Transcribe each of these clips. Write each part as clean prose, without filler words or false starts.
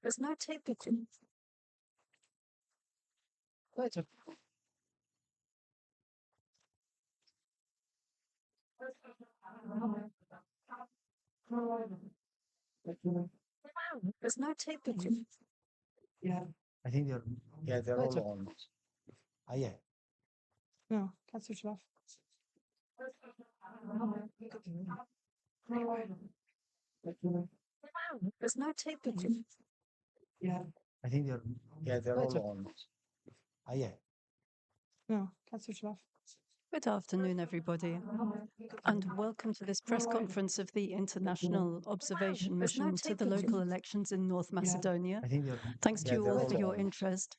There's no tape between. There's no tape between. Yeah. I think they're all on. Yeah. No, kannst du schlafen. There's no tape between. Yeah. I think they're all on. Yeah. No, kannst du schlafen. Good afternoon, everybody, and welcome to this press conference of the International Observation Mission to the local elections in North Macedonia. I think Thanks to you all for your on. interest.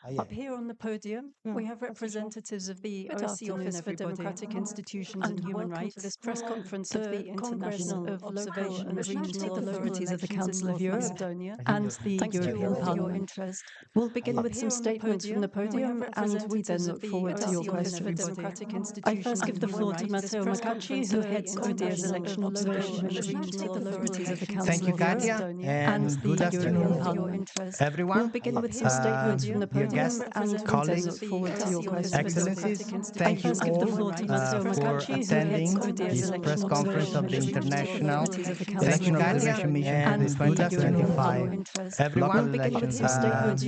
Yeah. Up here on the podium, we have representatives of the Good OC afternoon, Office for everybody. Democratic Institutions and Human Rights. To this press conference of the Congress International of Local Observation and Mission to Regional the local Authorities of the elections in Council of North Europe Macedonia. and the Thanks to you European all for your Parliament. interest. We'll begin Up with here some on the statements from the podium, podium, and we representatives then look of the forward to your OC Office for questions. Democratic I Institutions first give and the Human floor to Rights. Matteo Press Macacci, conference who of the heads ODIHR's International Election Observation Observation Mission Mission to to the the local authorities of the elections Council in of North Europe Macedonia and and the the European European for your Parliament. interest. Everyone, We'll begin with some statements from the dear podium, guests, and we then colleagues, look forward to your questions. Excellencies, thank you First give the all floor to Matteo for Macacci, who attending heads ODIHR's this press Election conference of Observation the Mission to the International authorities of the Council Election of Europe Observation Mission and to the the European 2025 local elections in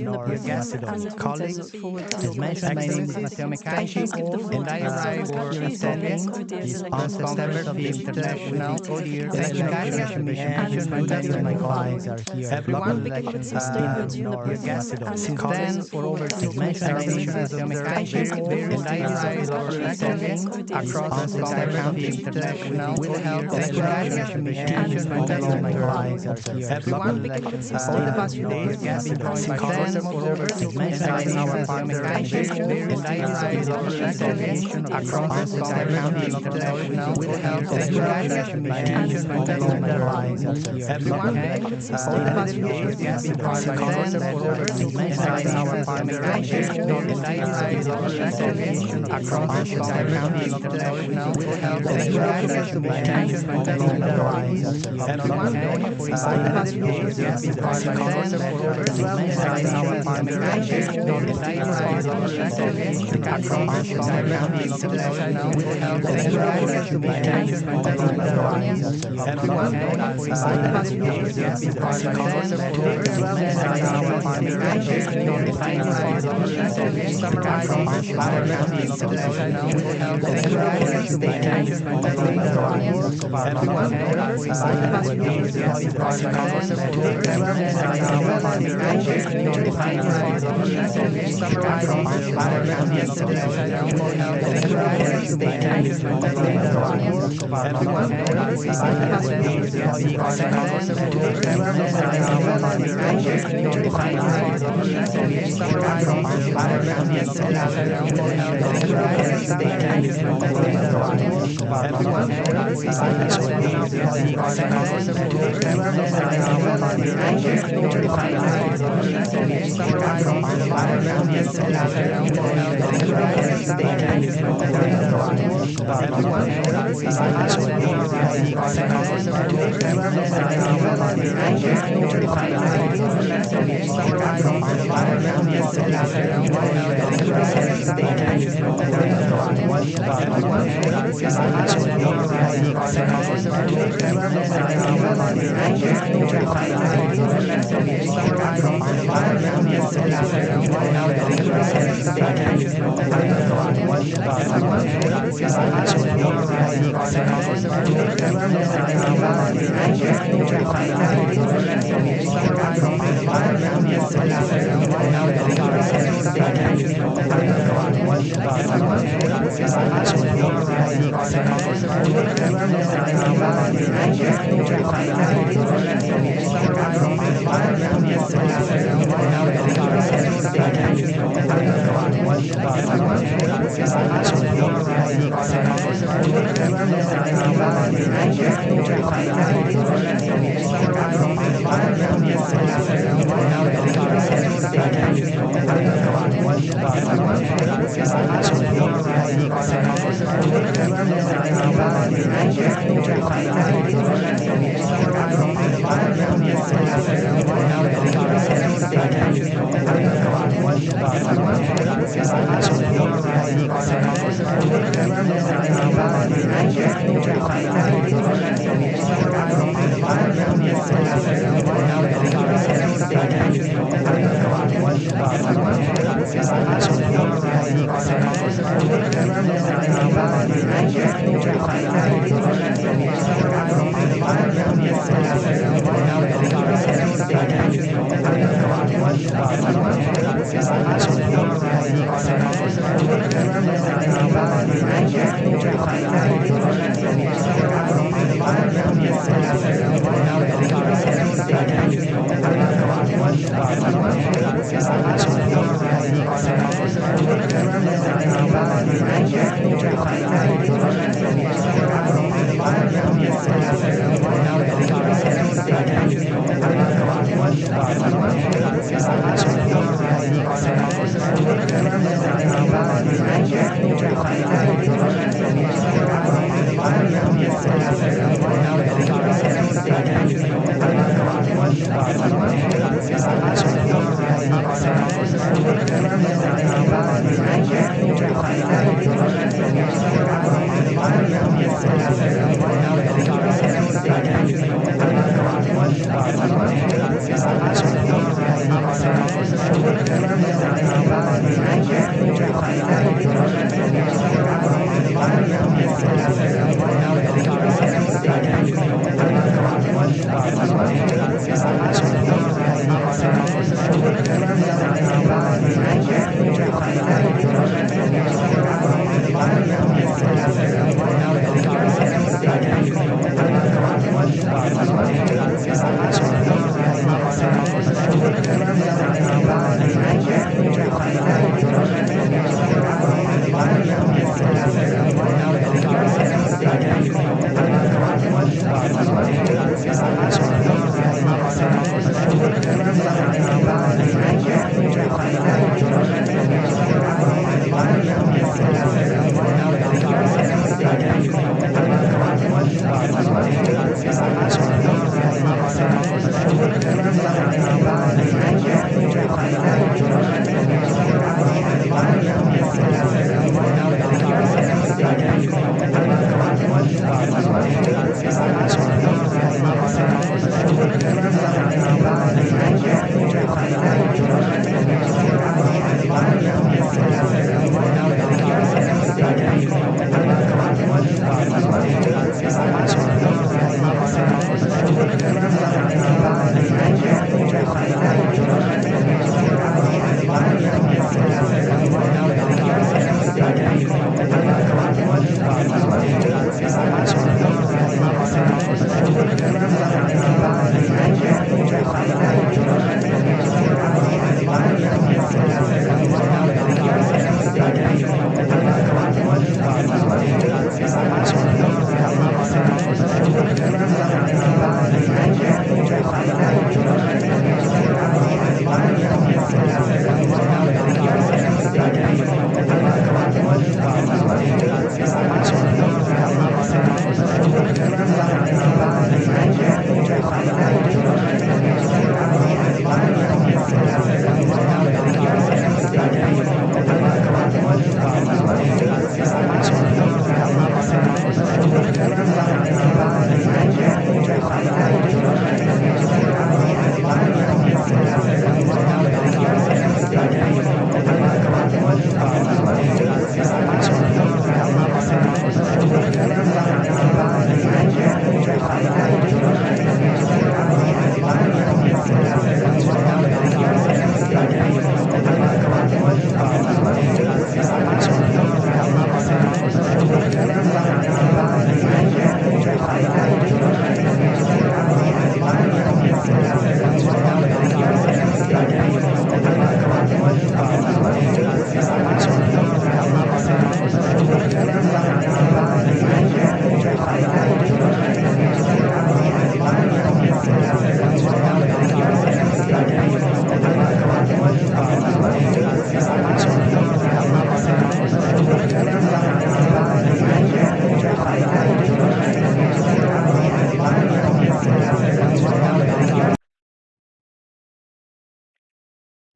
North Macedonia. Colleagues, mention my name is Matteo Macacci, and I arrived for attending this press conference of the International Election Observation Mission to 2025 local elections in North Macedonia. Since then, for over 6 months, our mission has observed and I arrived for attending across the entire country international election observation mission on the local elections. Over the past few days, we have been joined by friends for over 6 months and I mission and I arrived for attending across the entire country international election observation mission on the local elections. Over the past few days, we have been joined by friends for over 6 months and I mission and I arrived for attending across the entire country international election observation on the local Macedonia for inviting the past few days we have been joined by friends for over 6 months and I mission and I arrived for attending across the entire country international election observation on the local Macedonia for inviting the past few days we have been joined by friends for over 6 months and I mission and I arrived for attending across the entire country international election observation on the local Macedonia for inviting the past few days we have been joined by friends for over 6 months and I mission and I arrived for attending across the entire country international election observation on the local summarizing environmental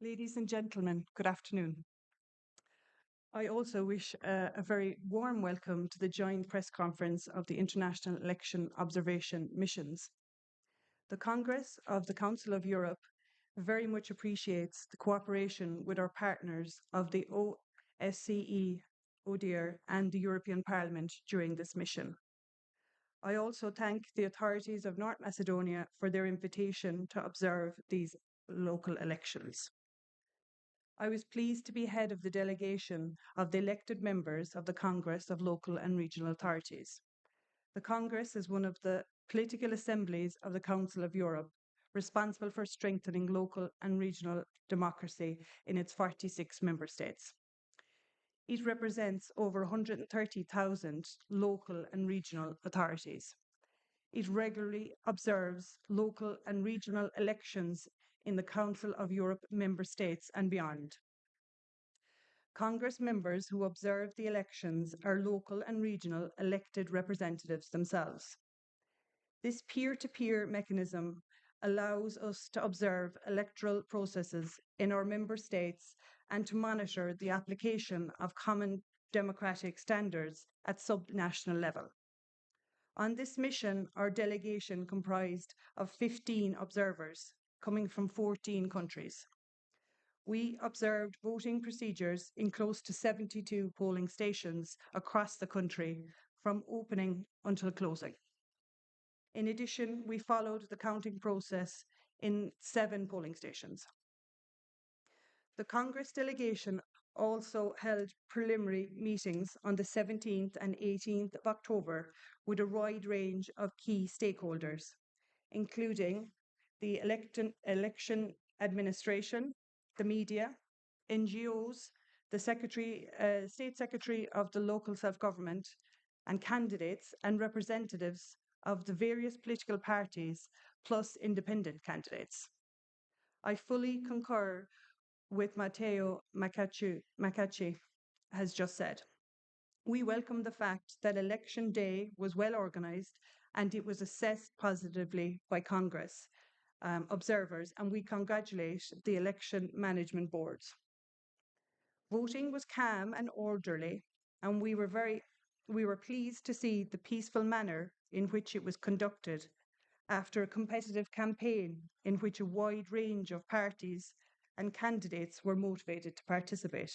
Ladies and gentlemen, good afternoon. I also wish a very warm welcome to the joint press conference of the International Election Observation Missions. The Congress of the Council of Europe very much appreciates the cooperation with our partners of the OSCE, ODIHR and the European Parliament during this mission. I also thank the authorities of North Macedonia for their invitation to observe these local elections. I was pleased to be head of the delegation of the elected members of the Congress of Local and Regional Authorities. The Congress is one of the political assemblies of the Council of Europe, responsible for strengthening local and regional democracy in its 46 member states. It represents over 130,000 local and regional authorities. It regularly observes local and regional elections in the Council of Europe member states and beyond. Congress members who observe the elections are local and regional elected representatives themselves. This peer-to-peer mechanism allows us to observe electoral processes in our member states and to monitor the application of common democratic standards at subnational level. On this mission, our delegation comprised of 15 observers coming from 14 countries. We observed voting procedures in close to 72 polling stations across the country from opening until closing. In addition, we followed the counting process in 7 polling stations. The Congress delegation also held preliminary meetings on the 17th and 18th of October with a wide range of key stakeholders, including the election administration, the media, NGOs, the State Secretary of the local self-government, and candidates and representatives of the various political parties, plus independent candidates. I fully concur with Matteo Macacci has just said. We welcome the fact that election day was well organised and it was assessed positively by Congress observers, and we congratulate the election management boards. Voting was calm and orderly, and we were pleased to see the peaceful manner in which it was conducted after a competitive campaign in which a wide range of parties and candidates were motivated to participate.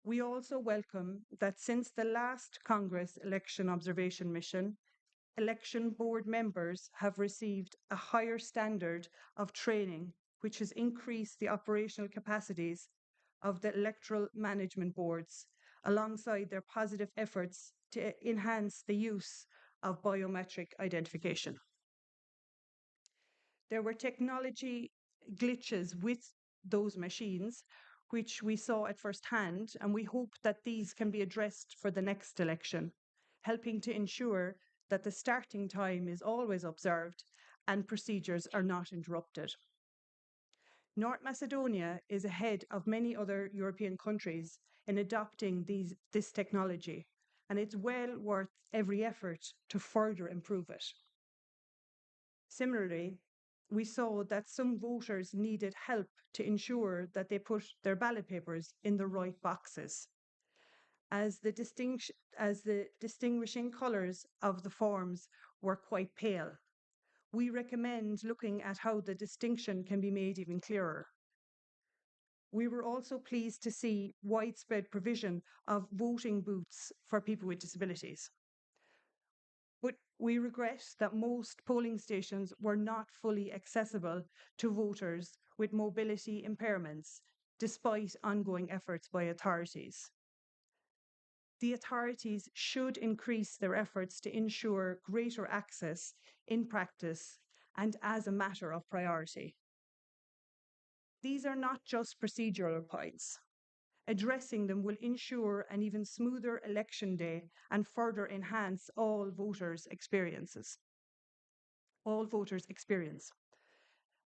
We also welcome that since the last Congress election observation mission, election board members have received a higher standard of training, which has increased the operational capacities of the electoral management boards, alongside their positive efforts to enhance the use of biometric identification. There were technology glitches with those machines, which we saw at first hand, and we hope that these can be addressed for the next election, helping to ensure that the starting time is always observed and procedures are not interrupted. North Macedonia is ahead of many other European countries in adopting this technology, and it's well worth every effort to further improve it. Similarly, we saw that some voters needed help to ensure that they put their ballot papers in the right boxes, as the distinguishing colours of the forms were quite pale. We recommend looking at how the distinction can be made even clearer. We were also pleased to see widespread provision of voting booths for people with disabilities. But we regret that most polling stations were not fully accessible to voters with mobility impairments, despite ongoing efforts by authorities. The authorities should increase their efforts to ensure greater access in practice and as a matter of priority. These are not just procedural points. Addressing them will ensure an even smoother election day and further enhance all voters' experience.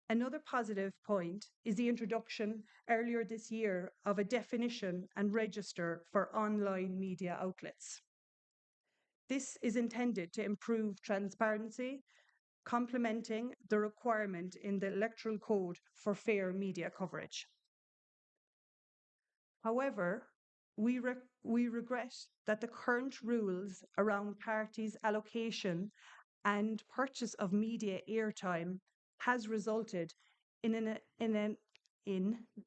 Another positive point is the introduction earlier this year of a definition and register for online media outlets. This is intended to improve transparency complementing the requirement in the Electoral Code for fair media coverage. However, we regret that the current rules around parties' allocation and purchase of media airtime has resulted in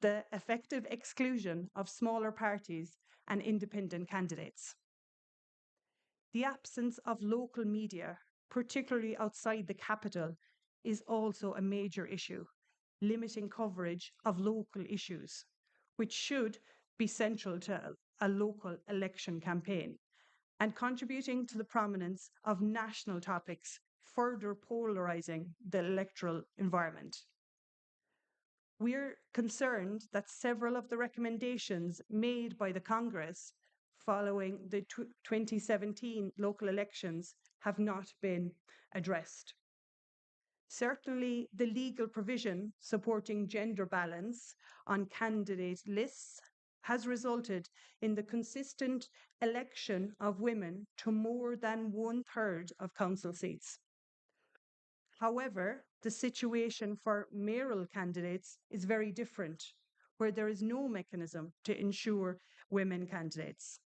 the effective exclusion of smaller parties and independent candidates. The absence of local media, particularly outside the capital, is also a major issue, limiting coverage of local issues, which should be central to a local election campaign, and contributing to the prominence of national topics, further polarizing the electoral environment. We're concerned that several of the recommendations made by the Congress following the 2017 local elections have not been addressed. Certainly, the legal provision supporting gender balance on candidate lists has resulted in the consistent election of women to more than 1/3 of council seats. However, the situation for mayoral candidates is very different, where there is no mechanism to ensure women candidates.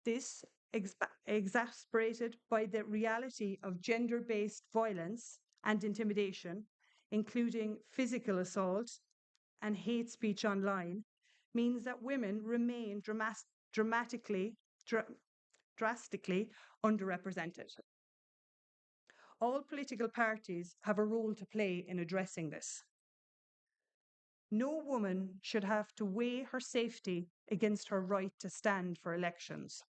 This exacerbated by the reality of gender-based violence and intimidation, including physical assault and hate speech online, means that women remain drastically underrepresented. All political parties have a role to play in addressing this. No woman should have to weigh her safety against her right to stand for elections.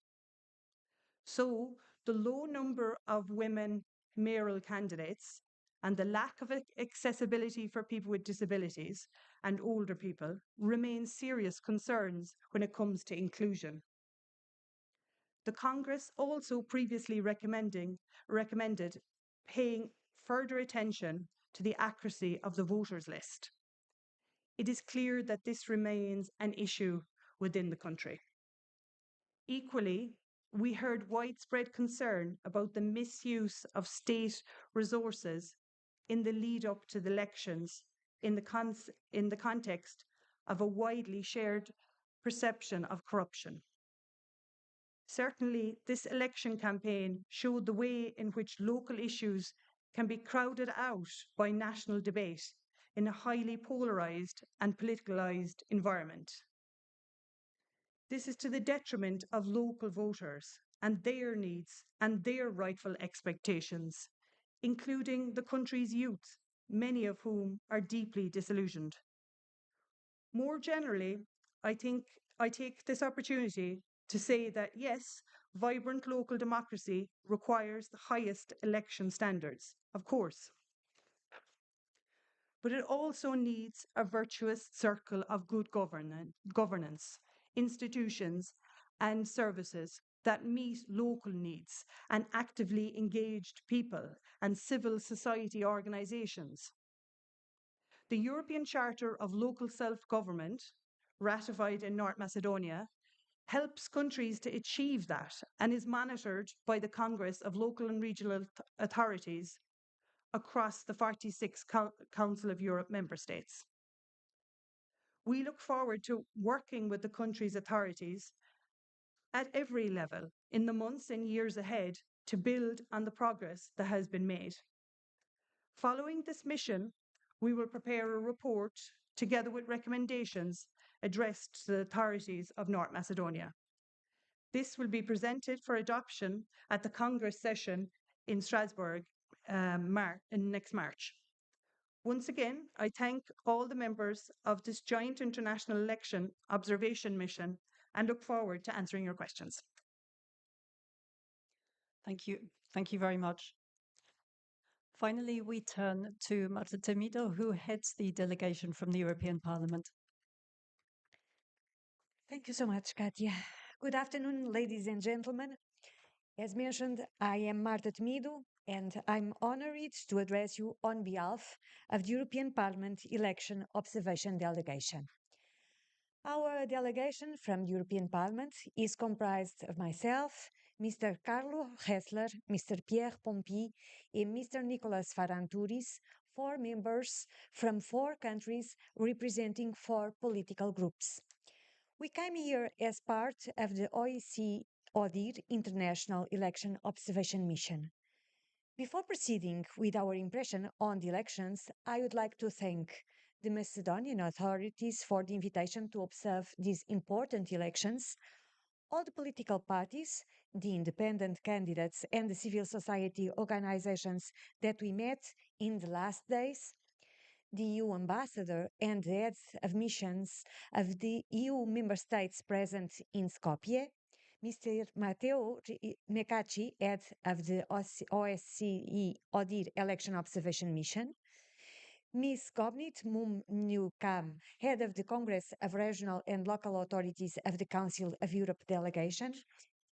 So, the low number of women mayoral candidates and the lack of accessibility for people with disabilities and older people remain serious concerns when it comes to inclusion. The Congress also previously recommended paying further attention to the accuracy of the voters list. It is clear that this remains an issue within the country. Equally, we heard widespread concern about the misuse of state resources in the lead up to the elections in the context of a widely shared perception of corruption. Certainly, this election campaign showed the way in which local issues can be crowded out by national debate in a highly polarised and politicalised environment. This is to the detriment of local voters and their needs and their rightful expectations, including the country's youth, many of whom are deeply disillusioned. More generally, I take this opportunity to say that yes, vibrant local democracy requires the highest election standards, of course. But it also needs a virtuous circle of good governance, institutions, and services that meet local needs and actively engaged people and civil society organisations. The European Charter of Local Self-Government, ratified in North Macedonia, helps countries to achieve that and is monitored by the Congress of Local and Regional Authorities across the 46 Council of Europe member states. We look forward to working with the country's authorities at every level in the months and years ahead to build on the progress that has been made. Following this mission, we will prepare a report together with recommendations addressed to the authorities of North Macedonia. This will be presented for adoption at the Congress session in Strasbourg next March. Once again, I thank all the members of this joint international election observation mission and look forward to answering your questions. Thank you. Thank you very much. Finally, we turn to Marta Temido, who heads the delegation from the European Parliament. Thank you so much, Katia. Good afternoon, ladies and gentlemen. As mentioned, I am Marta Temido, and I'm honored to address you on behalf of the European Parliament Election Observation Delegation. Our delegation from the European Parliament is comprised of myself, Mr. Carlo Hessler, Mr. Pierre Pompi, and Mr. Nicolas Farantouris, 4 members from 4 countries representing 4 political groups. We came here as part of the ODIHR International Election Observation Mission. Before proceeding with our impression on the elections, I would like to thank the Macedonian authorities for the invitation to observe these important elections, all the political parties, the independent candidates, and the civil society organizations that we met in the last days, the EU ambassador and the heads of missions of the EU member states present in Skopje, Mr. Matteo Mecacci, head of the OSCE ODIHR Election Observation Mission, Ms. Gobnit Mumnukam, head of the Congress of Regional and Local Authorities of the Council of Europe delegation,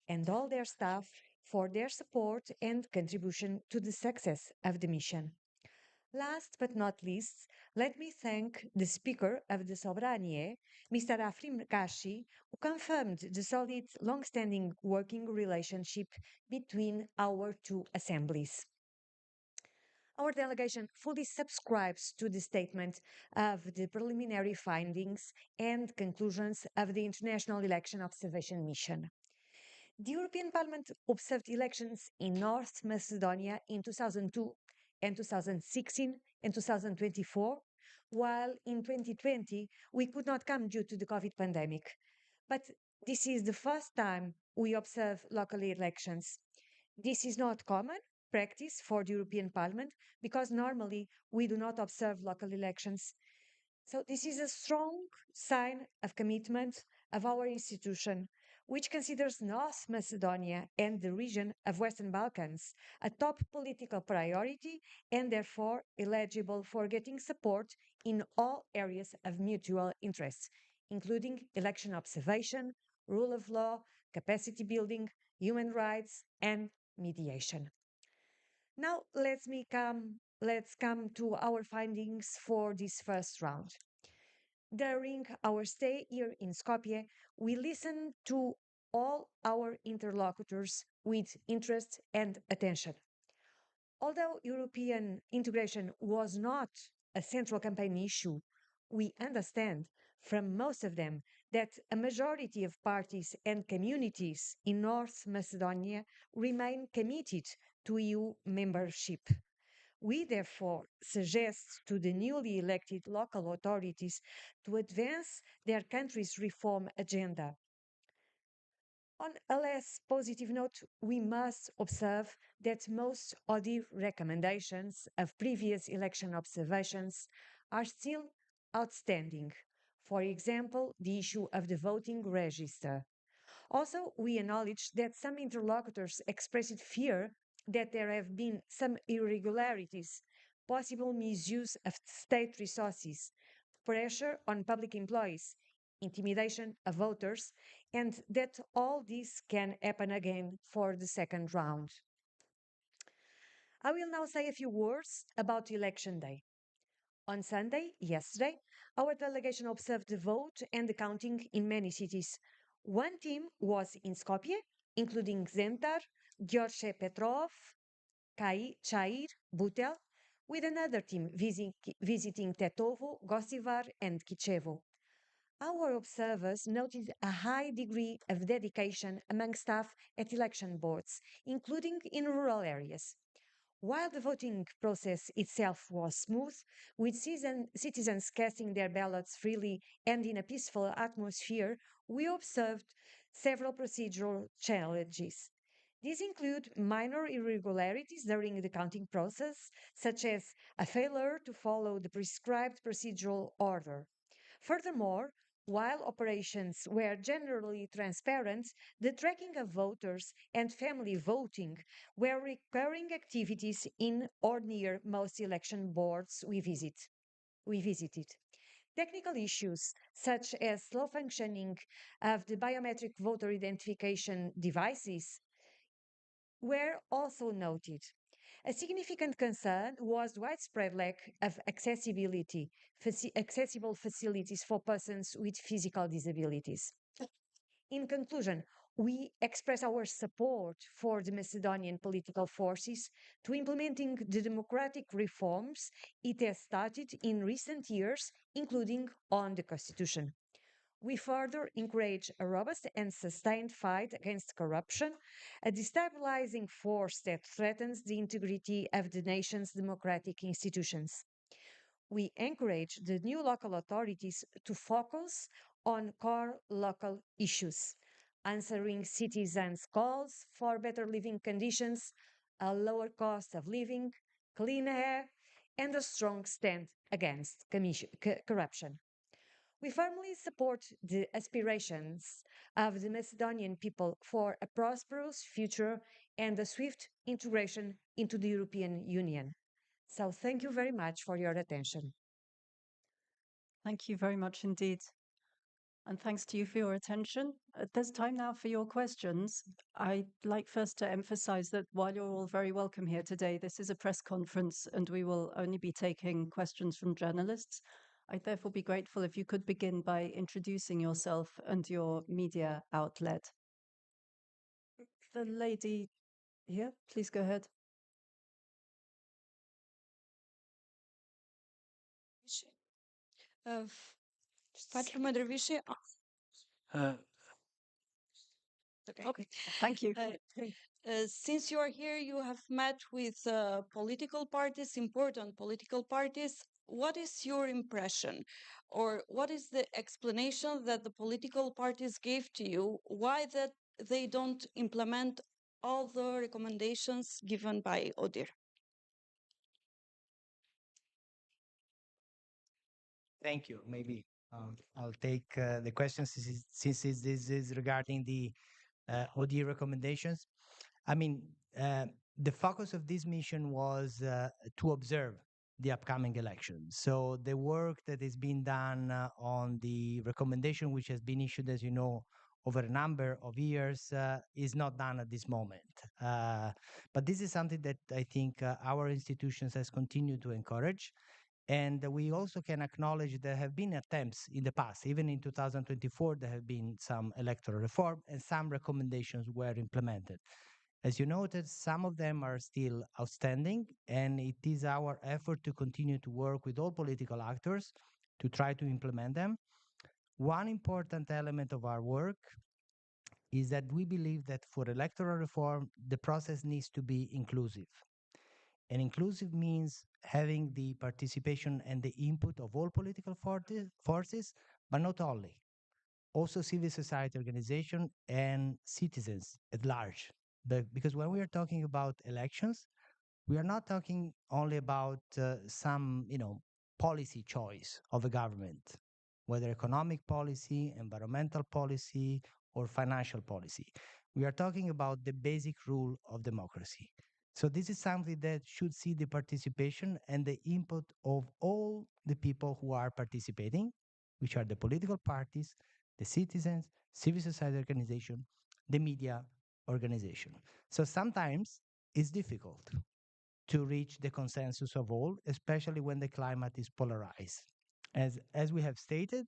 and all their staff for their support and contribution to the success of the mission. Last but not least, let me thank the Speaker of the Sobranie, Mr. Afrim Kashi, who confirmed the solid, long-standing working relationship between our 2 assemblies. Our delegation fully subscribes to the statement of the preliminary findings and conclusions of the International Election Observation Mission. The European Parliament observed elections in North Macedonia in 2002 and 2016 and 2024, while in 2020 we could not come due to the COVID pandemic. But this is the first time we observe local elections. This is not common practice for the European Parliament because normally we do not observe local elections. So this is a strong sign of commitment of our institution, which considers North Macedonia and the region of Western Balkans a top political priority and therefore eligible for getting support in all areas of mutual interest, including election observation, rule of law, capacity building, human rights, and mediation. Now let's come to our findings for this first round. During our stay here in Skopje, we listened to all our interlocutors with interest and attention. Although European integration was not a central campaign issue, we understand from most of them that a majority of parties and communities in North Macedonia remain committed to EU membership. We therefore suggest to the newly elected local authorities to advance their country's reform agenda. On a less positive note, we must observe that most ODIHR recommendations of previous election observations are still outstanding. For example, the issue of the voting register. Also, we acknowledge that some interlocutors expressed fear that there have been some irregularities, possible misuse of state resources, pressure on public employees, intimidation of voters, and that all this can happen again for the second round. I will now say a few words about election day. On Sunday, yesterday, our delegation observed the vote and the counting in many cities. One team was in Skopje, including Zentar, George Petrov, Chair, Butel, with another team visiting Tetovo, Gosivar, and Kičevo. Our observers noted a high degree of dedication among staff at election boards, including in rural areas. While the voting process itself was smooth, with citizens casting their ballots freely and in a peaceful atmosphere, we observed several procedural challenges. These include minor irregularities during the counting process, such as a failure to follow the prescribed procedural order. Furthermore, while operations were generally transparent, the tracking of voters and family voting were recurring activities in or near most election boards we visited. Technical issues such as slow functioning of the biometric voter identification devices were also noted. A significant concern was widespread lack of accessible facilities for persons with physical disabilities. In conclusion, We express our support for the Macedonian political forces to implementing the democratic reforms it has started in recent years, including on the constitution. We further encourage a robust and sustained fight against corruption, a destabilizing force that threatens the integrity of the nation's democratic institutions. We encourage the new local authorities to focus on core local issues, answering citizens' calls for better living conditions, a lower cost of living, clean air, and a strong stand against corruption. We firmly support the aspirations of the Macedonian people for a prosperous future and a swift integration into the European Union. So, thank you very much for your attention. Thank you very much indeed. And thanks to you for your attention. There's time now for your questions. I'd like first to emphasize that while you're all very welcome here today, this is a press conference and we will only be taking questions from journalists. I'd therefore be grateful if you could begin by introducing yourself and your media outlet. The lady here, please go ahead. Okay, thank you. Since you are here, you have met with political parties, important political parties. What is your impression, or what is the explanation that the political parties gave to you? Why that they don't implement all the recommendations given by ODIHR? Thank you. Maybe I'll take the question since this is regarding the OD recommendations. I mean, the focus of this mission was to observe the upcoming elections. So the work that is being done on the recommendation, which has been issued, as you know, over a number of years, is not done at this moment. But this is something that I think our institutions has continued to encourage. And we also can acknowledge there have been attempts in the past, even in 2024, there have been some electoral reform and some recommendations were implemented. As you noted, some of them are still outstanding, and it is our effort to continue to work with all political actors to try to implement them. One important element of our work is that we believe that for electoral reform, the process needs to be inclusive. And inclusive means having the participation and the input of all political forces, but not only, also civil society organization and citizens at large. Because when we are talking about elections, we are not talking only about some, policy choice of a government, whether economic policy, environmental policy, or financial policy. We are talking about the basic rule of democracy. So this is something that should see the participation and the input of all the people who are participating, which are the political parties, the citizens, civil society organization, the media organization. So sometimes it's difficult to reach the consensus of all, especially when the climate is polarized. As we have stated,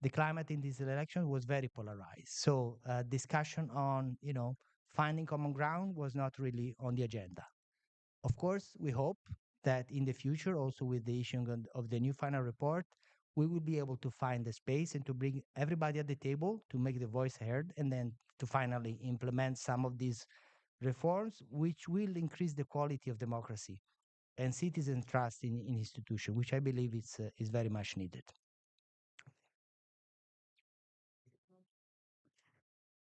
the climate in this election was very polarized. So discussion on, finding common ground was not really on the agenda. Of course, we hope that in the future, also with the issuing of the new final report, we will be able to find the space and to bring everybody at the table to make the voice heard and then to finally implement some of these reforms, which will increase the quality of democracy and citizen trust in institutions, which I believe is very much needed.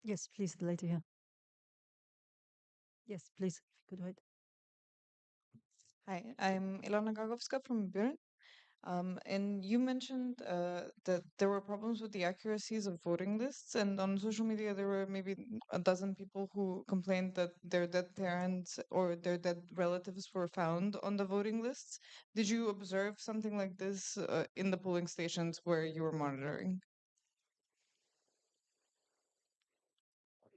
Yes, please, the lady here. Yes, please, if you could wait. Hi, I'm Ilona Gagovska from Burin. And you mentioned that there were problems with the accuracies of voting lists, and on social media there were maybe a dozen people who complained that their dead parents or their dead relatives were found on the voting lists. Did you observe something like this in the polling stations where you were monitoring?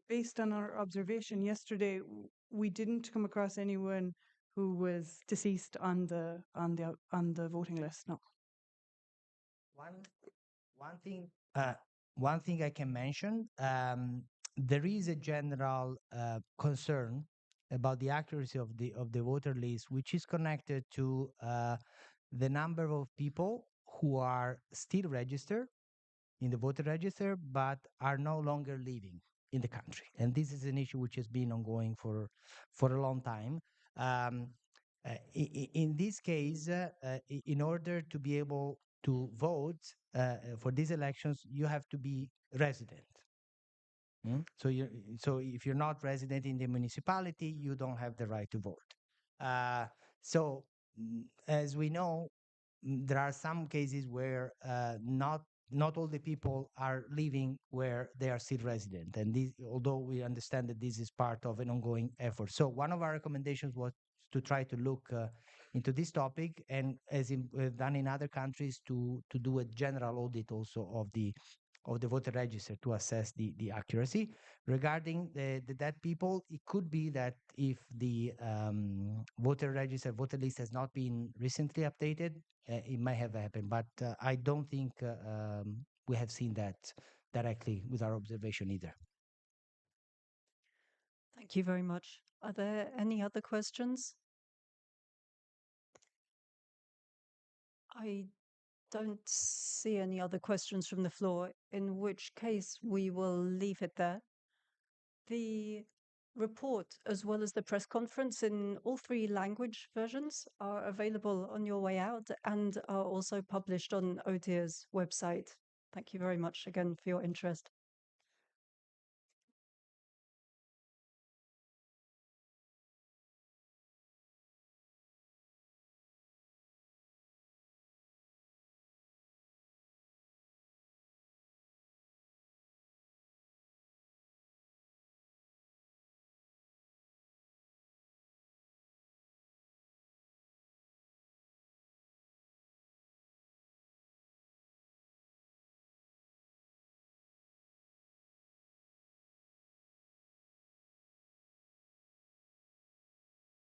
Based on our observation yesterday, we didn't come across anyone who was deceased on the voting list. No. One thing I can mention. there is a general concern about the accuracy of the voter list, which is connected to the number of people who are still registered in the voter register but are no longer living in the country. And this is an issue which has been ongoing for a long time. In this case, in order to be able to vote for these elections, you have to be resident. So if you're not resident in the municipality, you don't have the right to vote. So as we know, there are some cases where not all the people are living where they are still resident, and this, although we understand that this is part of an ongoing effort. So one of our recommendations was to try to look into this topic, and as done in other countries, to do a general audit also of the voter register to assess the accuracy. Regarding the dead people, it could be that if the voter list has not been recently updated, it might have happened. But I don't think we have seen that directly with our observation either. Thank you very much. Are there any other questions? I don't see any other questions from the floor, in which case we will leave it there. The report, as well as the press conference in all 3 language versions, are available on your way out and are also published on ODIHR's website. Thank you very much again for your interest.